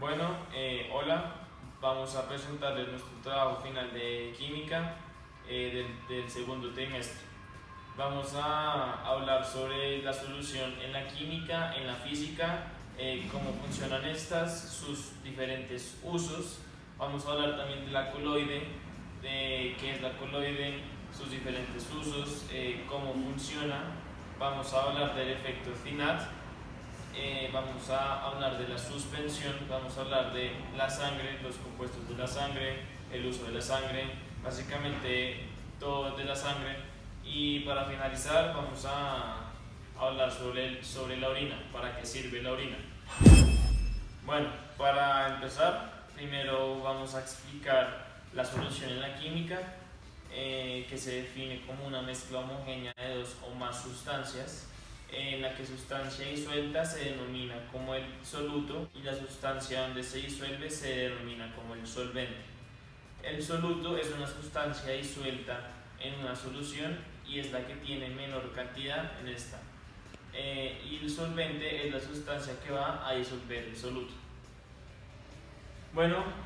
Hola, vamos a presentarles nuestro trabajo final de química del segundo trimestre. Vamos a hablar sobre la solución en la química, en la física, cómo funcionan estas, sus diferentes usos. Vamos a hablar también de la coloide, de qué es la coloide, sus diferentes usos, cómo funciona. Vamos a hablar del efecto Zinat. Vamos a hablar de la suspensión, vamos a hablar de la sangre, los compuestos de la sangre, el uso de la sangre, básicamente todo de la sangre. Y para finalizar vamos a hablar sobre la orina, para qué sirve la orina. Para empezar, primero vamos a explicar la solución en la química, que se define como una mezcla homogénea de dos o más sustancias, en la que sustancia disuelta se denomina como el soluto y la sustancia donde se disuelve se denomina como el solvente. El soluto es una sustancia disuelta en una solución y es la que tiene menor cantidad en esta. Y el solvente es la sustancia que va a disolver el soluto.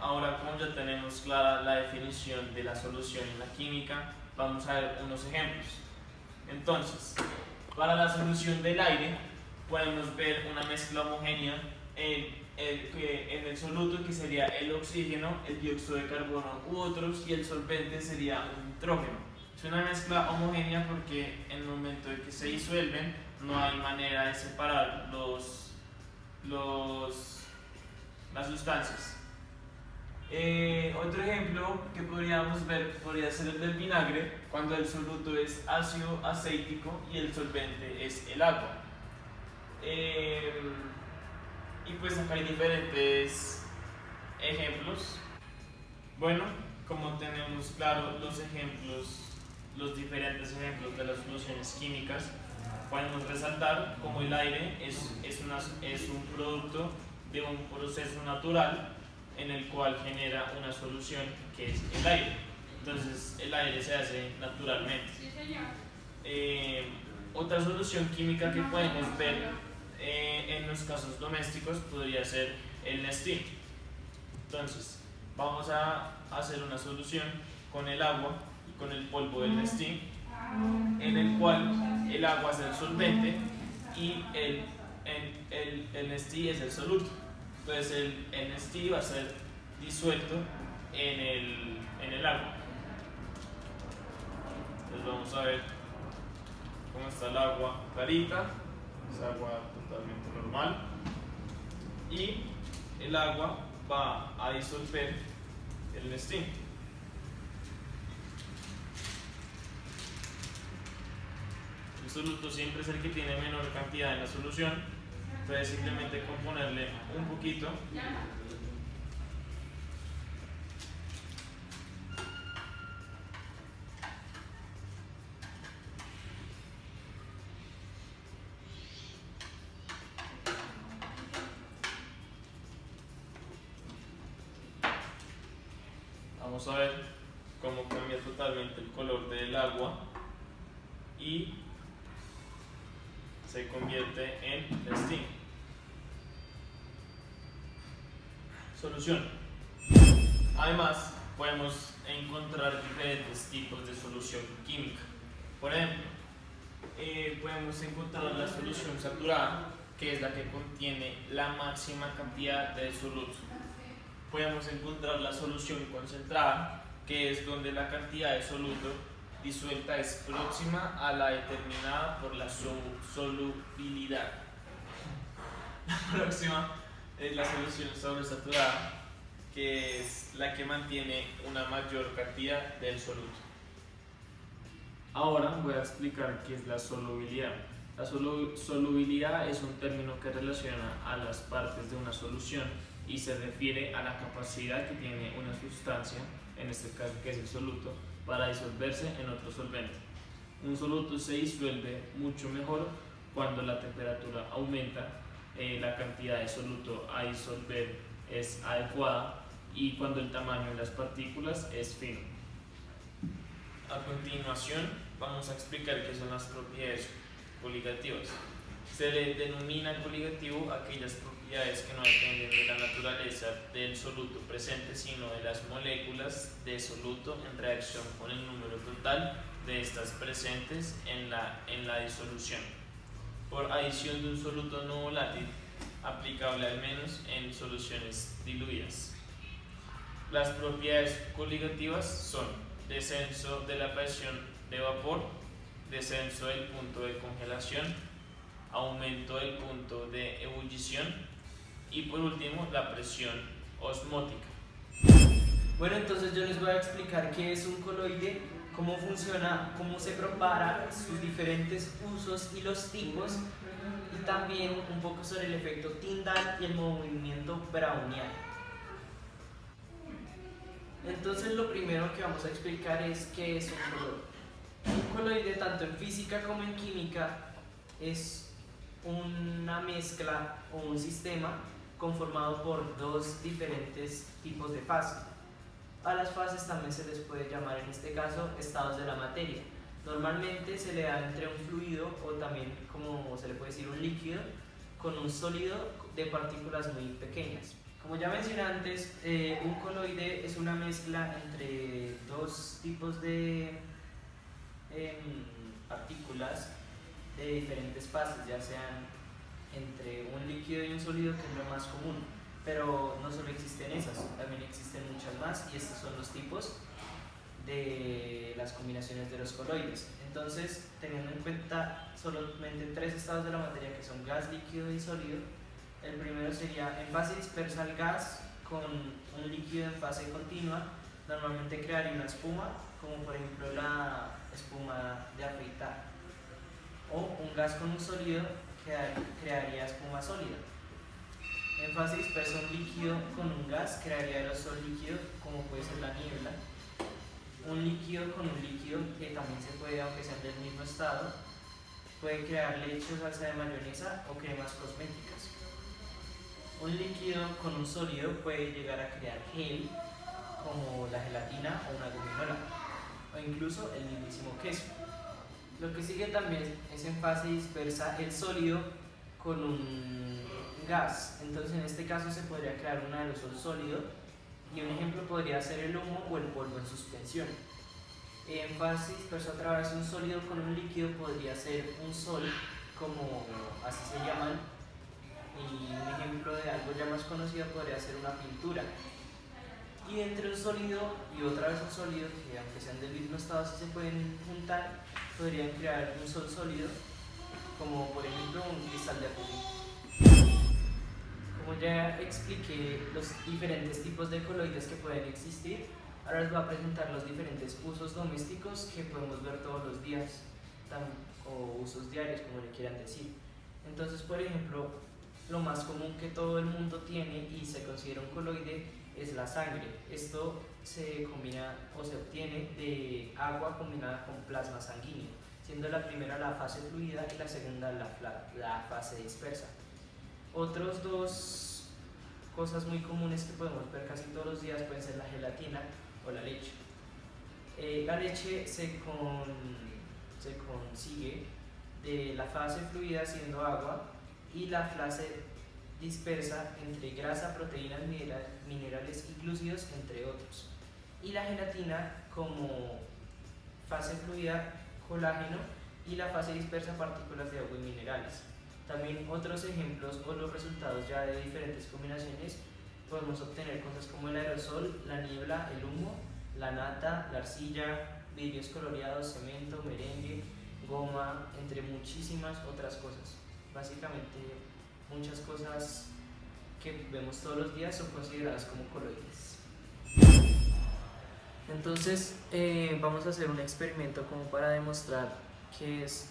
Ahora como ya tenemos clara la definición de la solución en la química, vamos a ver unos ejemplos. Entonces, para la solución del aire podemos ver una mezcla homogénea en el soluto, que sería el oxígeno, el dióxido de carbono u otros, y el solvente sería un nitrógeno. Es una mezcla homogénea porque en el momento de que se disuelven no hay manera de separar las sustancias. Otro ejemplo que podríamos ver podría ser el del vinagre, cuando el soluto es ácido acético y el solvente es el agua. Y pues acá hay diferentes ejemplos. Como tenemos claro los diferentes ejemplos de las soluciones químicas, podemos resaltar cómo el aire es un producto de un proceso natural en el cual genera una solución que es el aire. Entonces el aire se hace naturalmente. Sí, señor. Otra solución química que podemos ver en los casos domésticos podría ser el Nestlé. Entonces vamos a hacer una solución con el agua y con el polvo del Nestlé, en el cual el agua es el solvente y el Nestlé es el soluto. Entonces el Nestlé va a ser disuelto en el agua. Entonces vamos a ver cómo está el agua clarita, es agua totalmente normal, y el agua va a disolver el Nestlé. El soluto siempre es el que tiene menor cantidad en la solución, entonces simplemente con ponerle un poquito vamos a ver cómo cambia totalmente el color del agua y se convierte en Nestlé. Solución. Además, podemos encontrar diferentes tipos de solución química. Por ejemplo, podemos encontrar la solución saturada, que es la que contiene la máxima cantidad de soluto. Podemos encontrar la solución concentrada, que es donde la cantidad de soluto disuelta es próxima a la determinada por la solubilidad. La próxima es la solución sobresaturada, que es la que mantiene una mayor cantidad del soluto. Ahora voy a explicar qué es la solubilidad. La solubilidad es un término que relaciona a las partes de una solución y se refiere a la capacidad que tiene una sustancia, en este caso que es el soluto, para disolverse en otro solvente. Un soluto se disuelve mucho mejor cuando la temperatura aumenta, la cantidad de soluto a disolver es adecuada y cuando el tamaño de las partículas es fino. A continuación vamos a explicar qué son las propiedades coligativas. Se le denomina coligativo a aquellas propiedades propiedades que no dependen de la naturaleza del soluto presente, sino de las moléculas de soluto en reacción con el número total de estas presentes en la disolución, por adición de un soluto no volátil, aplicable al menos en soluciones diluidas. Las propiedades coligativas son descenso de la presión de vapor, descenso del punto de congelación, aumento del punto de ebullición y por último la presión osmótica. Bueno, entonces yo les voy a explicar qué es un coloide, cómo funciona, cómo se prepara, sus diferentes usos y los tipos, y también un poco sobre el efecto Tyndall y el movimiento browniano. Entonces lo primero que vamos a explicar es qué es un coloide. Un coloide, tanto en física como en química, es una mezcla o un sistema conformado por dos diferentes tipos de fases. A las fases también se les puede llamar, en este caso, estados de la materia. Normalmente se le da entre un fluido o también, como se le puede decir, un líquido con un sólido de partículas muy pequeñas. Como ya mencioné antes, un coloide es una mezcla entre dos tipos de partículas de diferentes fases, ya sean entre un líquido y un sólido, que es lo más común, pero no solo existen esas, también existen muchas más, y estos son los tipos de las combinaciones de los coloides. Entonces, teniendo en cuenta solamente tres estados de la materia, que son gas, líquido y sólido, el primero sería en fase dispersa el gas con un líquido en fase continua, normalmente crearía una espuma, como por ejemplo la espuma de afeitar, o un gas con un sólido que crearía espuma sólida. En fase dispersa un líquido con un gas crearía aerosol líquido, como puede ser la niebla. Un líquido con un líquido, que también se puede, aunque sean del mismo estado, puede crear leche o salsa de mayonesa o cremas cosméticas. Un líquido con un sólido puede llegar a crear gel, como la gelatina o una gominola, o incluso el mismísimo queso. Lo que sigue también es en fase dispersa el sólido con un gas. Entonces, en este caso se podría crear un aerosol sólido, y un ejemplo podría ser el humo o el polvo en suspensión. En fase dispersa otra vez un sólido con un líquido podría ser un sol, como así se llaman, y un ejemplo de algo ya más conocido podría ser una pintura. Y entre un sólido y otra vez un sólido, que aunque sean del mismo estado, si se pueden juntar, podrían crear un sol sólido, como por ejemplo un cristal de rubí. Como ya expliqué los diferentes tipos de coloides que pueden existir, ahora les voy a presentar los diferentes usos domésticos que podemos ver todos los días, o usos diarios, como le quieran decir. Entonces, por ejemplo, lo más común que todo el mundo tiene y se considera un coloide es la sangre. Esto se combina o se obtiene de agua combinada con plasma sanguíneo, siendo la primera la fase fluida y la segunda la fase dispersa. Otros dos cosas muy comunes que podemos ver casi todos los días pueden ser la gelatina o la leche. La leche se consigue de la fase fluida siendo agua y la fase dispersa entre grasa, proteínas, minerales y glúcidos, entre otros. Y la gelatina como fase fluida, colágeno, y la fase dispersa, partículas de agua y minerales. También otros ejemplos o los resultados ya de diferentes combinaciones podemos obtener cosas como el aerosol, la niebla, el humo, la nata, la arcilla, vidrios coloreados, cemento, merengue, goma, entre muchísimas otras cosas. Básicamente muchas cosas que vemos todos los días son consideradas como coloides. Entonces vamos a hacer un experimento como para demostrar qué es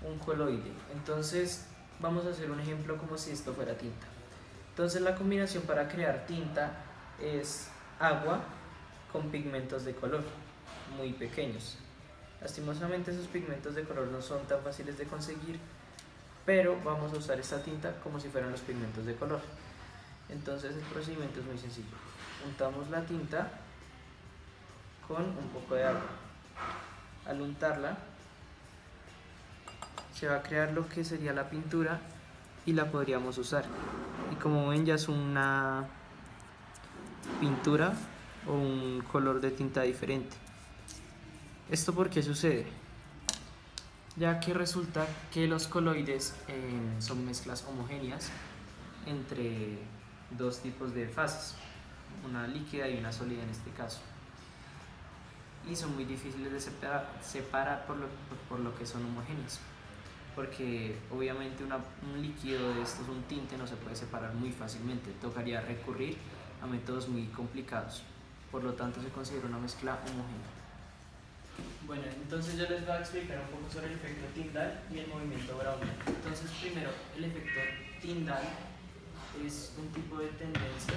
un coloide. Entonces vamos a hacer un ejemplo como si esto fuera tinta. Entonces la combinación para crear tinta es agua con pigmentos de color muy pequeños. Lastimosamente esos pigmentos de color no son tan fáciles de conseguir, pero vamos a usar esta tinta como si fueran los pigmentos de color. Entonces el procedimiento es muy sencillo. Untamos la tinta con un poco de agua. Al untarla se va a crear lo que sería la pintura y la podríamos usar. Y como ven, ya es una pintura o un color de tinta diferente. ¿Esto por qué sucede? Ya que resulta que los coloides son mezclas homogéneas entre dos tipos de fases, una líquida y una sólida en este caso, y son muy difíciles de separar por lo que son homogéneas, porque obviamente un líquido de estos, un tinte, no se puede separar muy fácilmente, tocaría recurrir a métodos muy complicados, por lo tanto se considera una mezcla homogénea. Bueno, entonces yo les voy a explicar un poco sobre el efecto Tyndall y el movimiento browniano. Entonces, primero, el efecto Tyndall es un tipo de tendencia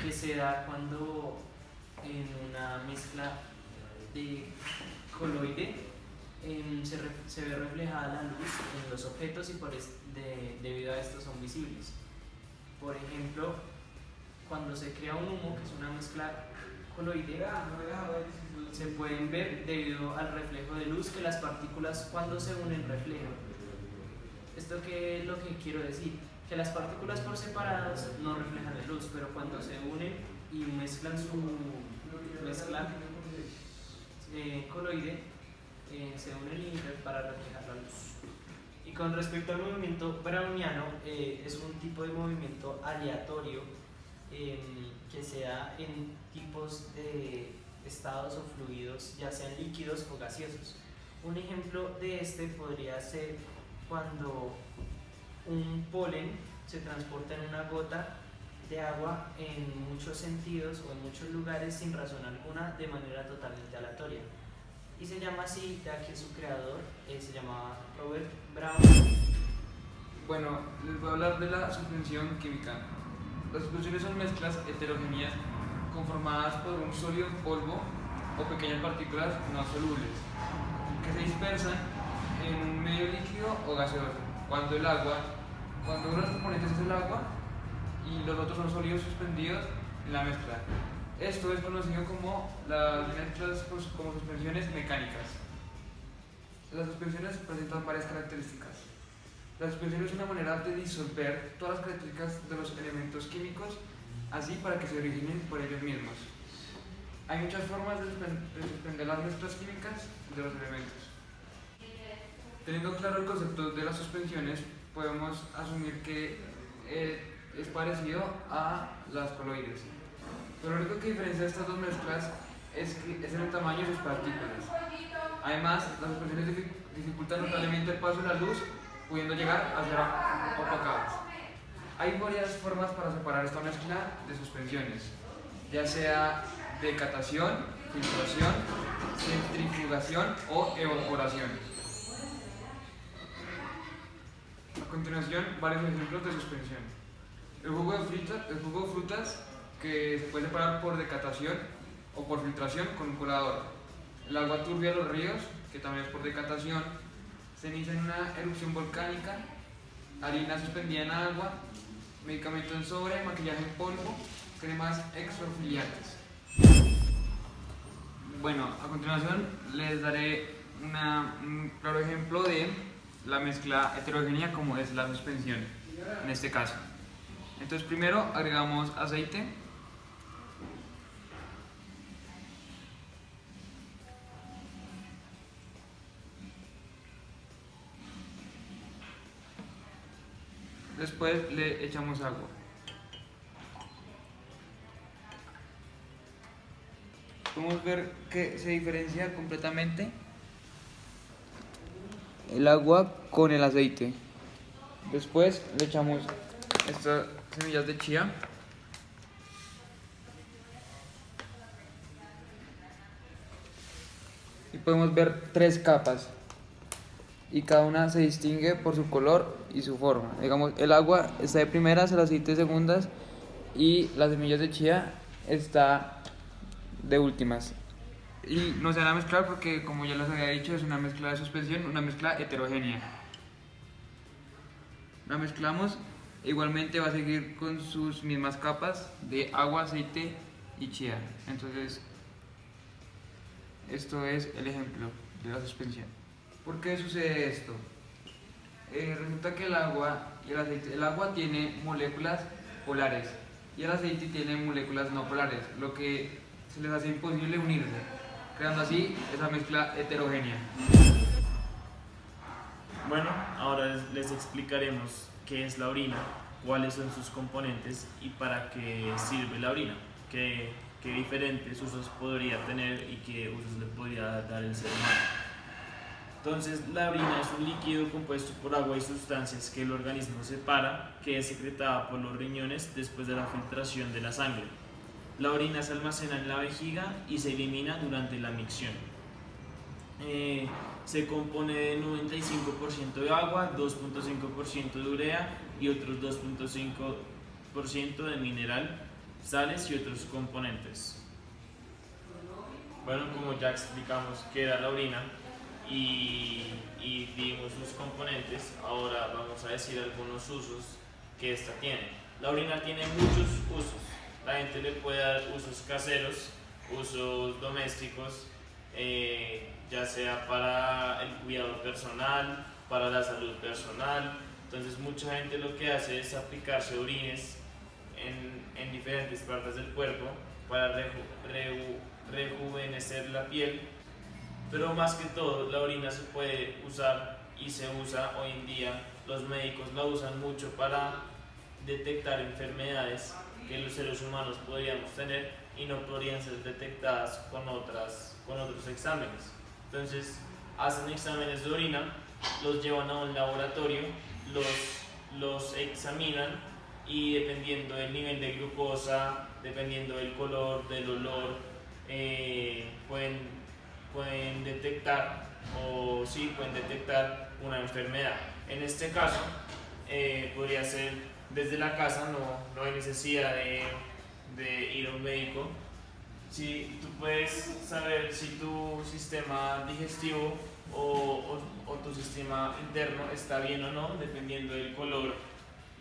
que se da cuando en una mezcla de coloide se ve reflejada la luz en los objetos y debido a esto son visibles. Por ejemplo, cuando se crea un humo, que es una mezcla coloide, se pueden ver debido al reflejo de luz que las partículas cuando se unen reflejan. ¿Esto qué es lo que quiero decir? Que las partículas por separadas no reflejan la luz, pero cuando se unen y mezclan su mezcla coloide, se unen para reflejar la luz. Y con respecto al movimiento browniano, es un tipo de movimiento aleatorio que se da en tipos de estados o fluidos, ya sean líquidos o gaseosos. Un ejemplo de este podría ser cuando un polen se transporta en una gota de agua en muchos sentidos o en muchos lugares sin razón alguna, de manera totalmente aleatoria. Y se llama así ya que su creador se llamaba Robert Brown. Bueno, les voy a hablar de la suspensión química. Las suspensiones son mezclas heterogéneas conformadas por un sólido polvo o pequeñas partículas no solubles que se dispersan en un medio líquido o gaseoso. Cuando uno de los componentes es el agua y los otros son sólidos suspendidos en la mezcla. Esto es conocido como las mezclas como suspensiones mecánicas. Las suspensiones presentan varias características. La suspensión es una manera de disolver todas las características de los elementos químicos, así para que se originen por ellos mismos. Hay muchas formas de suspender las mezclas químicas de los elementos. Teniendo claro el concepto de las suspensiones, podemos asumir que es parecido a las coloides. Pero lo único que diferencia estas dos mezclas es en el tamaño de sus partículas. Además, las suspensiones dificultan notablemente el paso de la luz, pudiendo llegar a ser opacadas. Hay varias formas para separar esta mezcla de suspensiones, ya sea decatación, filtración, centrifugación o evaporación. A continuación, varios ejemplos de suspensión. El jugo de frutas, que se puede separar por decatación o por filtración con un colador. El agua turbia de los ríos, que también es por decatación. Ceniza en una erupción volcánica. Harina suspendida en agua. Medicamento en sobre, maquillaje en polvo. Cremas exfoliantes. Bueno, a continuación les daré un claro ejemplo de la mezcla heterogénea como es la suspensión en este caso. Entonces primero agregamos aceite. Después le echamos agua. Podemos ver que se diferencia completamente el agua con el aceite. Después le echamos estas semillas de chía. Y podemos ver 3 capas. Y cada una se distingue por su color y su forma. Digamos, el agua está de primeras, el aceite de segundas y las semillas de chía está de últimas. Y no se van a mezclar porque, como ya les había dicho, es una mezcla de suspensión, una mezcla heterogénea. La mezclamos, igualmente va a seguir con sus mismas capas de agua, aceite y chía. Entonces, esto es el ejemplo de la suspensión. ¿Por qué sucede esto? Resulta que el agua y el aceite, el agua tiene moléculas polares y el aceite tiene moléculas no polares, lo que se les hace imposible unirse, creando así esa mezcla heterogénea. Bueno, ahora les explicaremos qué es la orina, cuáles son sus componentes y para qué sirve la orina, qué diferentes usos podría tener y qué usos le podría dar el ser humano. Entonces, la orina es un líquido compuesto por agua y sustancias que el organismo separa, que es secretada por los riñones después de la filtración de la sangre. La orina se almacena en la vejiga y se elimina durante la micción. Se compone de 95% de agua, 2.5% de urea y otros 2.5% de mineral, sales y otros componentes. Bueno, como ya explicamos qué era la orina y vimos sus componentes, ahora vamos a decir algunos usos que esta tiene. La orina tiene muchos usos. La gente le puede dar usos caseros, usos domésticos, ya sea para el cuidado personal, para la salud personal. Entonces mucha gente lo que hace es aplicarse orines en diferentes partes del cuerpo para rejuvenecer la piel. Pero más que todo, la orina se puede usar y se usa hoy en día. Los médicos la usan mucho para detectar enfermedades que los seres humanos podríamos tener y no podrían ser detectadas con otros exámenes. Entonces, hacen exámenes de orina, los llevan a un laboratorio, los examinan y dependiendo del nivel de glucosa, dependiendo del color, del olor, pueden detectar una enfermedad. En este caso, podría ser desde la casa, no hay necesidad de ir a un médico. Si tú puedes saber si tu sistema digestivo o tu sistema interno está bien o no, dependiendo del color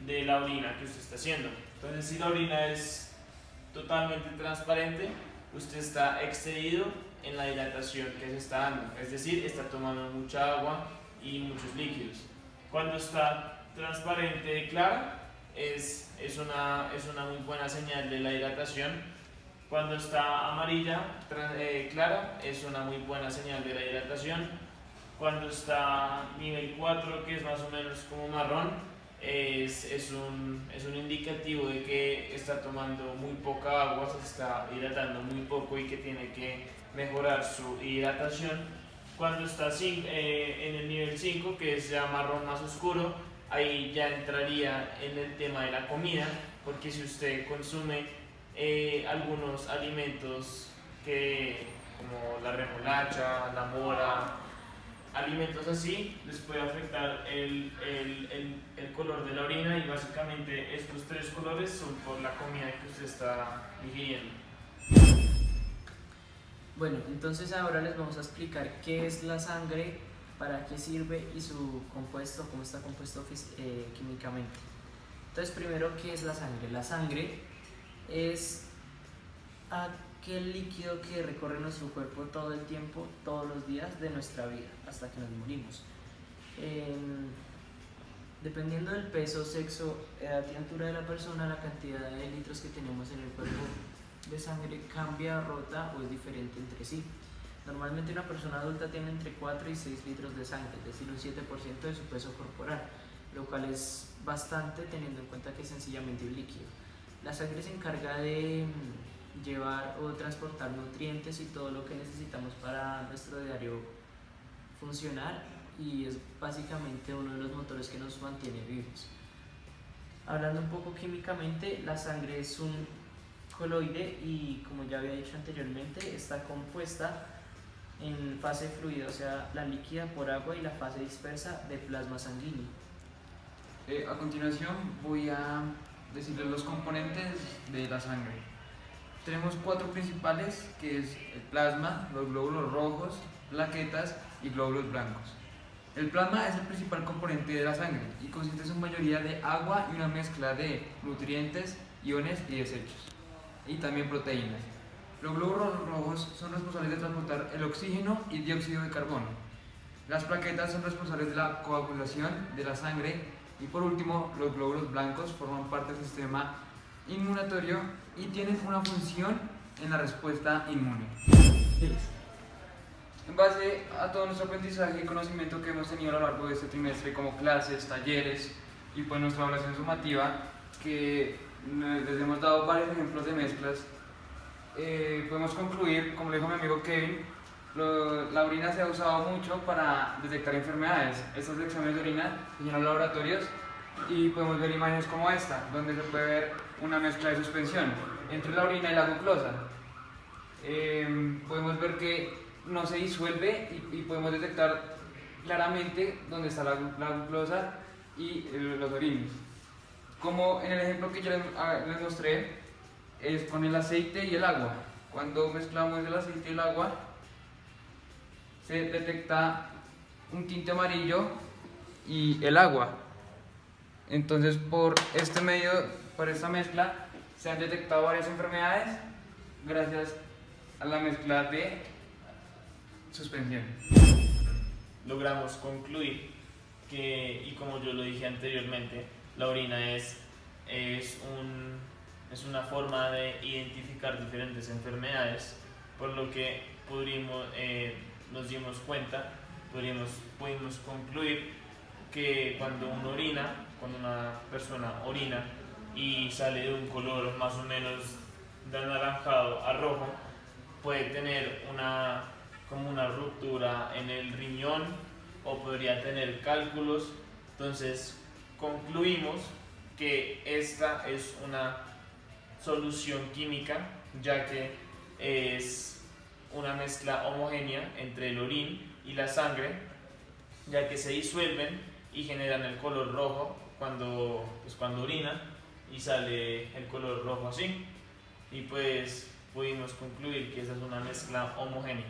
de la orina que usted está haciendo. Entonces, si la orina es totalmente transparente, usted está excedido en la hidratación que se está dando, es decir, está tomando mucha agua y muchos líquidos. Cuando está transparente clara, es una muy buena señal de la hidratación. Cuando está amarilla clara, es una muy buena señal de la hidratación. Cuando está nivel 4, que es más o menos como marrón, es un indicativo de que está tomando muy poca agua, se está hidratando muy poco y que tiene que mejorar su hidratación. Cuando está en el nivel 5, que es ya marrón más oscuro, ahí ya entraría en el tema de la comida, porque si usted consume algunos alimentos como la remolacha, la mora, alimentos así, les puede afectar el color de la orina, y básicamente estos tres colores son por la comida que usted está ingiriendo. Bueno, entonces ahora les vamos a explicar qué es la sangre, para qué sirve y su compuesto, cómo está compuesto químicamente. Entonces, primero, ¿qué es la sangre? La sangre es aquel líquido que recorre nuestro cuerpo todo el tiempo, todos los días de nuestra vida, hasta que nos morimos. Dependiendo del peso, sexo, edad y altura de la persona, la cantidad de litros que tenemos en el cuerpo de sangre cambia, rota o es diferente entre sí. Normalmente una persona adulta tiene entre 4 y 6 litros de sangre, es decir, un 7% de su peso corporal, lo cual es bastante teniendo en cuenta que es sencillamente un líquido. La sangre se encarga de llevar o transportar nutrientes y todo lo que necesitamos para nuestro diario funcionar, y es básicamente uno de los motores que nos mantiene vivos. Hablando un poco químicamente, la sangre es un coloide y, como ya había dicho anteriormente, está compuesta en fase fluida, o sea, la líquida, por agua, y la fase dispersa de plasma sanguíneo. A continuación voy a decirles los componentes de la sangre. Tenemos 4 principales, que es el plasma, los glóbulos rojos, plaquetas y glóbulos blancos. El plasma es el principal componente de la sangre y consiste en su mayoría de agua y una mezcla de nutrientes, iones y desechos, y también proteínas. Los glóbulos rojos son responsables de transportar el oxígeno y dióxido de carbono. Las plaquetas son responsables de la coagulación de la sangre, y por último, los glóbulos blancos forman parte del sistema inmunatorio y tienen una función en la respuesta inmune. En base a todo nuestro aprendizaje y conocimiento que hemos tenido a lo largo de este trimestre, como clases, talleres y pues nuestra evaluación sumativa, que les hemos dado varios ejemplos de mezclas, podemos concluir, como le dijo mi amigo Kevin, la orina se ha usado mucho para detectar enfermedades. Estos exámenes de orina se llenan los laboratorios y podemos ver imágenes como esta, donde se puede ver una mezcla de suspensión entre la orina y la glucosa. Podemos ver que no se disuelve y podemos detectar claramente dónde está la glucosa y los orines. Como en el ejemplo que yo les mostré, es con el aceite y el agua. Cuando mezclamos el aceite y el agua, se detecta un tinte amarillo y el agua. Entonces, por este medio, por esta mezcla, se han detectado varias enfermedades gracias a la mezcla de suspensión. Logramos concluir que, y como yo lo dije anteriormente, la orina es una forma de identificar diferentes enfermedades, por lo que nos dimos cuenta, pudimos concluir que cuando una persona orina y sale de un color más o menos de anaranjado a rojo, puede tener como una ruptura en el riñón o podría tener cálculos. Entonces concluimos que esta es una solución química, ya que es una mezcla homogénea entre el orín y la sangre, ya que se disuelven y generan el color rojo cuando orina y sale el color rojo así, y pues pudimos concluir que esa es una mezcla homogénea.